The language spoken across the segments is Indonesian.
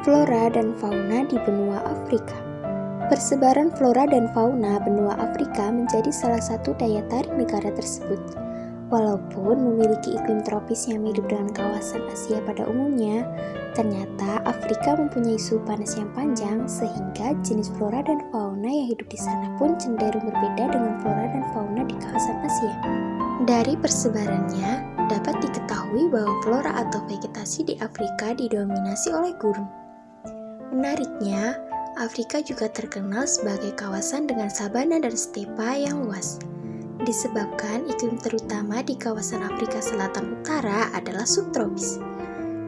Flora dan fauna di benua Afrika. Persebaran flora dan fauna benua Afrika menjadi salah satu daya tarik negara tersebut. Walaupun memiliki iklim tropis yang mirip dengan kawasan Asia pada umumnya, ternyata Afrika mempunyai suhu panas yang panjang sehingga jenis flora dan fauna yang hidup di sana pun cenderung berbeda dengan flora dan fauna di kawasan Asia. Dari persebarannya, dapat diketahui bahwa flora atau vegetasi di Afrika didominasi oleh gurun. Menariknya, Afrika juga terkenal sebagai kawasan dengan sabana dan stepa yang luas. Disebabkan iklim terutama di kawasan Afrika Selatan Utara adalah subtropis.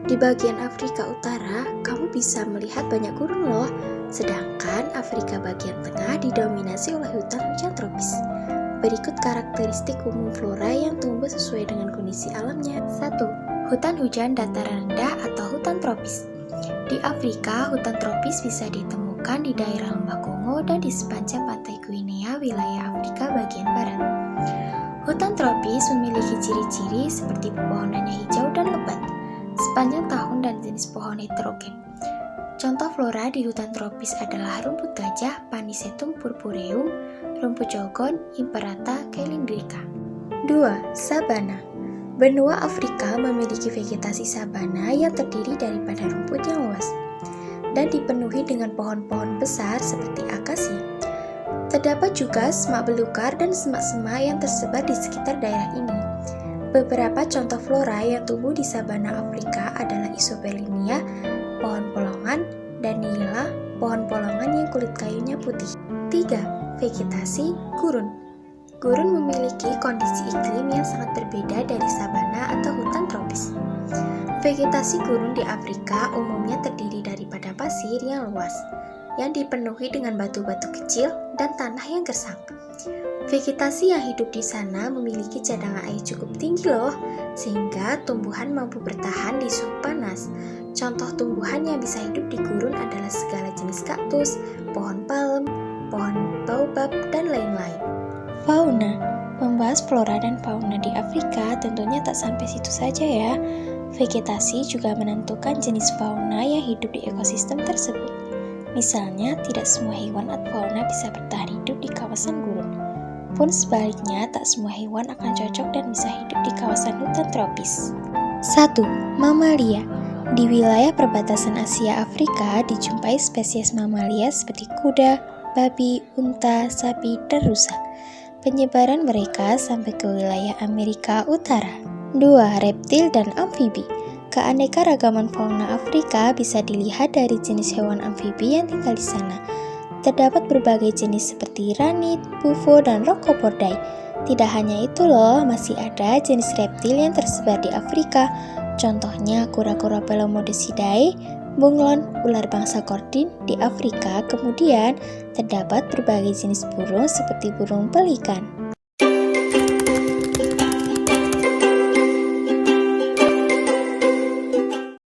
Di bagian Afrika Utara, kamu bisa melihat banyak gurun loh, sedangkan Afrika bagian tengah didominasi oleh hutan hujan tropis. Berikut karakteristik umum flora yang tumbuh sesuai dengan kondisi alamnya. 1. Hutan hujan dataran rendah atau hutan tropis. Di Afrika, hutan tropis bisa ditemukan di daerah lembah Kongo dan di sepanjang pantai Guinea, wilayah Afrika bagian barat. Hutan tropis memiliki ciri-ciri seperti pepohonannya hijau dan lebat sepanjang tahun dan jenis pohon heterogen. Contoh flora di hutan tropis adalah rumput gajah, Panicetum purpureum, rumput jogon, Imperata caelindrica. 2. Sabana. Benua Afrika memiliki vegetasi sabana yang terdiri daripada rumput yang luas dan dipenuhi dengan pohon-pohon besar seperti akasia. Terdapat juga semak belukar dan semak-semak yang tersebar di sekitar daerah ini. Beberapa contoh flora yang tumbuh di sabana Afrika adalah Isopelinia, pohon polongan, dan Nila, pohon polongan yang kulit kayunya putih. 3. Vegetasi gurun. Gurun memiliki kondisi iklim yang sangat berbeda dari sabana atau hutan tropis. Vegetasi gurun di Afrika umumnya terdiri daripada pasir yang luas, yang dipenuhi dengan batu-batu kecil dan tanah yang gersang. Vegetasi yang hidup di sana memiliki cadangan air cukup tinggi loh, sehingga tumbuhan mampu bertahan di suhu panas. Contoh tumbuhan yang bisa hidup di gurun adalah segala jenis kaktus, pohon palem, pohon baobab, dan lain-lain. Fauna. Membahas flora dan fauna di Afrika tentunya tak sampai situ saja ya. Vegetasi juga menentukan jenis fauna yang hidup di ekosistem tersebut. Misalnya, tidak semua hewan atau fauna bisa bertahan hidup di kawasan gurun. Pun sebaliknya, tak semua hewan akan cocok dan bisa hidup di kawasan hutan tropis. 1. Mamalia. Di wilayah perbatasan Asia Afrika dijumpai spesies mamalia seperti kuda, babi, unta, sapi, dan rusa. Penyebaran mereka sampai ke wilayah Amerika Utara. 2. Reptil dan amfibi. Keanekaragaman fauna Afrika bisa dilihat dari jenis hewan amfibi yang tinggal di sana. Terdapat berbagai jenis seperti ranit, bufo, dan rokopordai. Tidak hanya itu loh, masih ada jenis reptil yang tersebar di Afrika. Contohnya kura-kura Pelomodicidae, bunglon, ular bangsa kordin di Afrika. Kemudian terdapat berbagai jenis burung seperti burung pelikan.